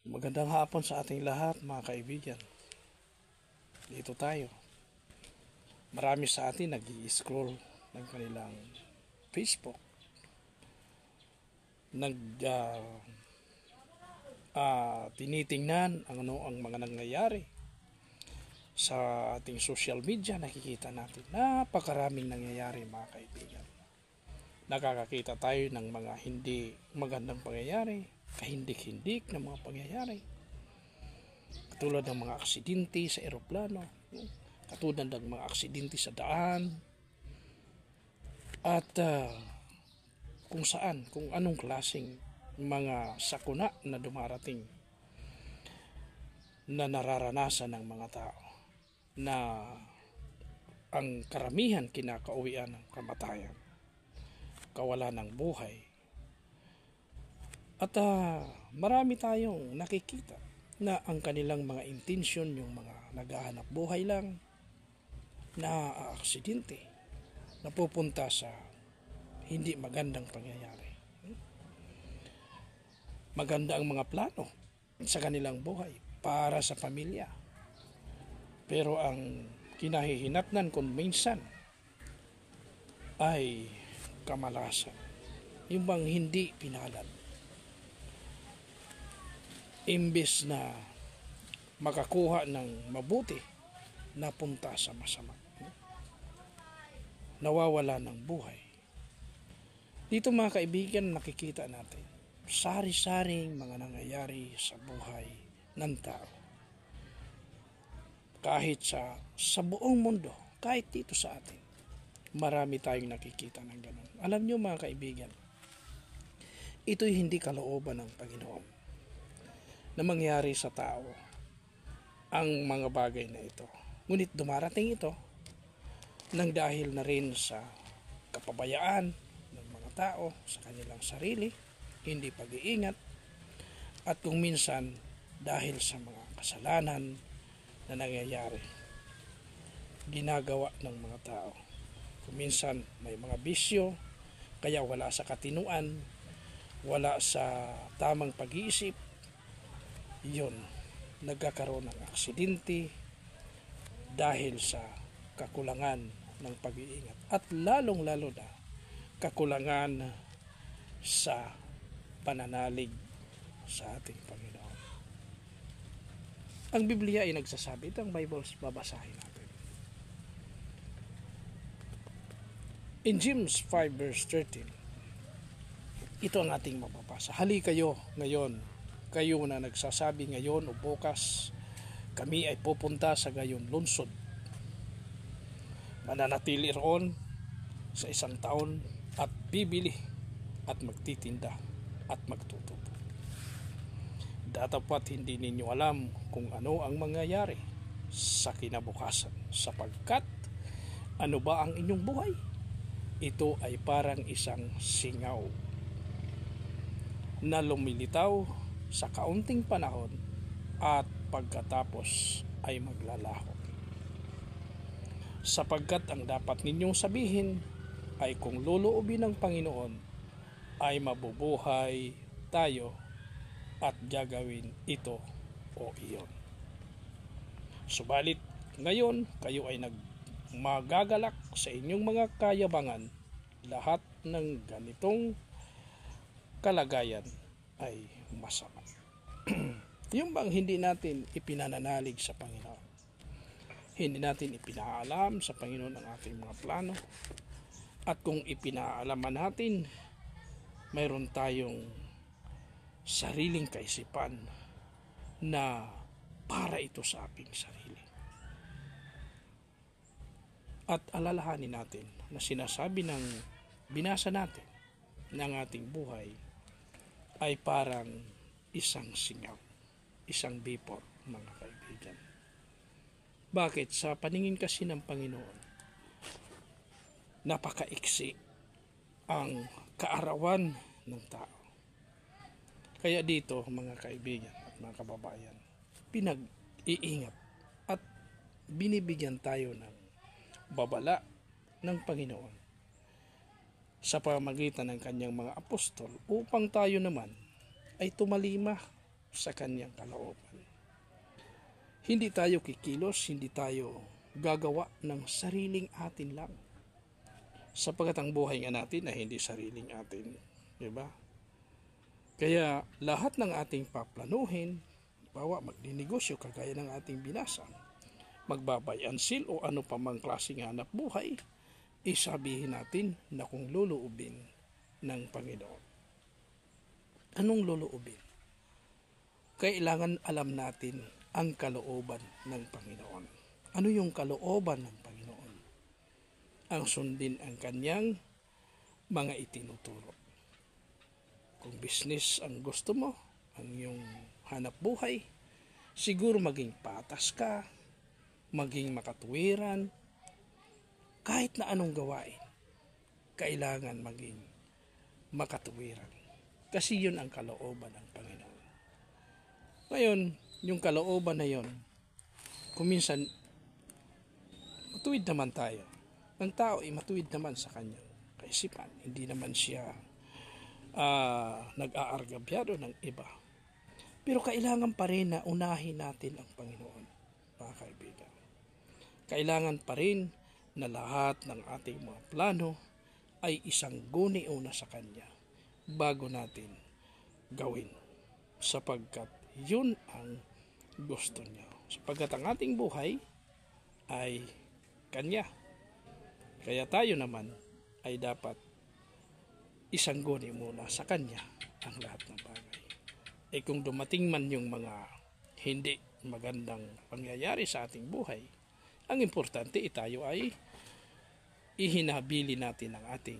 Magandang hapon sa ating lahat, mga kaibigan. Dito tayo. Marami sa atin nag-i-scroll ng kanilang Facebook. Tinitingnan ang mga nangyayari sa ating social media. Nakikita natin napakaraming nangyayari, mga kaibigan. Nakakakita tayo ng mga hindi magandang pangyayari, kahindik-hindik na mga pangyayari. Katulad ng mga aksidente sa eroplano, katulad ng mga aksidente sa daan, at kung anong klaseng mga sakuna na dumarating na nararanasan ng mga tao na ang karamihan kinakauwian ng kamatayan, kawalan ng buhay. At marami tayong nakikita na ang kanilang mga intensyon, yung mga naghahanap buhay lang, na aksidente, napupunta sa hindi magandang pangyayari. Maganda ang mga plano sa kanilang buhay para sa pamilya. Pero ang kinahihinatnan kung minsan ay kamalasan. Yung bang hindi pinalad. Imbes na makakuha ng mabuti, napunta sa masama. Nawawala ng buhay. Dito, mga kaibigan, nakikita natin sari-saring mga nangyayari sa buhay ng tao. Kahit sa buong mundo, kahit dito sa atin, marami tayong nakikita ng ganun. Alam nyo, mga kaibigan, ito'y hindi kalooban ng Panginoon na mangyari sa tao ang mga bagay na ito. Ngunit dumarating ito nang dahil na rin sa kapabayaan ng mga tao sa kanilang sarili, hindi pag-iingat, at kung minsan dahil sa mga kasalanan na nangyayari, ginagawa ng mga tao. Kung minsan may mga bisyo, kaya wala sa katinuan, wala sa tamang pag-iisip, yun, nagkakaroon ng aksidente dahil sa kakulangan ng pag-iingat. At lalong-lalo na kakulangan sa pananalig sa ating Panginoon. Ang Biblia ay nagsasabi, ito ang Bible, babasahin natin. In James 5 verse 13, ito ang ating mababasa. Hali kayo ngayon, kayo na nagsasabi ngayon o bukas, kami ay pupunta sa gayon lungsod. Mananatili roon sa 1 taon at bibili at magtitinda at magtutubo. Datapat hindi ninyo alam kung ano ang mangyayari sa kinabukasan, sapagkat ano ba ang inyong buhay? Ito ay parang isang singaw na lumilitaw sa kaunting panahon at pagkatapos ay maglalaho. Sapagkat ang dapat ninyong sabihin ay kung loloobin ng Panginoon ay mabubuhay tayo at gagawin ito o iyon. Subalit ngayon kayo ay magagalak sa inyong mga kayabangan. Lahat ng ganitong kalagayan ay masama. Yung bang hindi natin ipinananalig sa Panginoon, hindi natin ipinaalam sa Panginoon ang ating mga plano, at kung ipinaalaman natin, mayroon tayong sariling kaisipan na para ito sa ating sarili. At alalahanin natin na sinasabi ng binasa natin ng ating buhay ay parang isang singaw, isang vapor, mga kaibigan. Bakit? Sa paningin kasi ng Panginoon, napakaiksi ang kaarawan ng tao. Kaya dito, mga kaibigan at mga kababayan, pinag-iingat at binibigyan tayo ng babala ng Panginoon sa pamamagitan ng kanyang mga apostol upang tayo naman ay tumalima sa kanyang kalooban. Hindi tayo kikilos, hindi tayo gagawa ng sariling atin lang. Sapagkat ang buhay nga natin ay hindi sariling atin. Diba? Kaya lahat ng ating paplanuhin, bawa magninegosyo kagaya ng ating binasa, magbabayansil o ano pa mang klaseng hanap buhay, isabihin natin na kung luluubin ng Panginoon. Anong luluubin? Kailangan alam natin ang kalooban ng Panginoon. Ano yung kalooban ng Panginoon? Ang sundin ang kanyang mga itinuturo. Kung business ang gusto mo, ang iyong hanap buhay, siguro maging patas ka, maging makatuwiran, kahit na anong gawain, kailangan maging makatuwiran. Kasi yun ang kalooban ng Panginoon. Ngayon, yung kalooban na yun, kuminsan, matuwid naman tayo. Ang tao ay matuwid naman sa kanyang kaisipan. Hindi naman siya nag-aargabyado ng iba. Pero kailangan pa rin na unahin natin ang Panginoon, mga kaibigan. Kailangan pa rin na lahat ng ating mga plano ay isang guni una sa Kanya bago natin gawin. Sapagkat yun ang gusto niya. Sapagkat ang ating buhay ay Kanya. Kaya tayo naman ay dapat isangguni muna sa Kanya ang lahat ng bagay. Kung dumating man yung mga hindi magandang pangyayari sa ating buhay, ang importante tayo ay ihinabili natin ang ating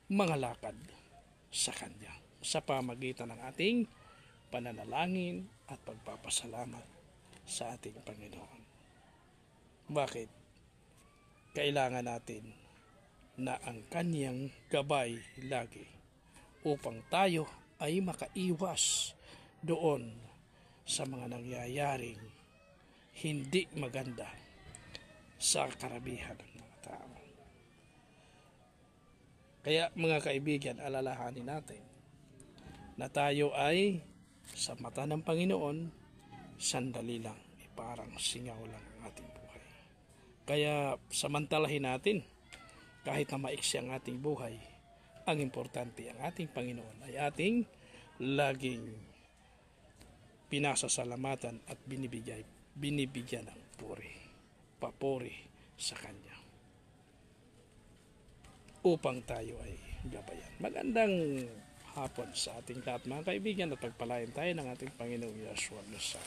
mga lakad sa Kanya sa pamagitan ng ating pananalangin at pagpapasalamat sa ating Panginoon. Bakit? Kailangan natin na ang Kanyang gabay lagi upang tayo ay makaiwas doon sa mga nangyayaring hindi maganda sa karamihan ng mga tao. Kaya mga kaibigan, alalahanin natin na tayo ay sa mata ng Panginoon, sandali lang, parang singaw lang ang ating buhay. Kaya samantalahin natin, kahit na maiksi ang ating buhay, ang importante ang ating Panginoon ay ating laging pinasasalamatan at binibigyan ng papuri sa Kanya upang tayo ay gabayan. Magandang hapon sa ating lahat mga kaibigan at pagpalain tayo ng ating Panginoong Yeshua Mesiyas.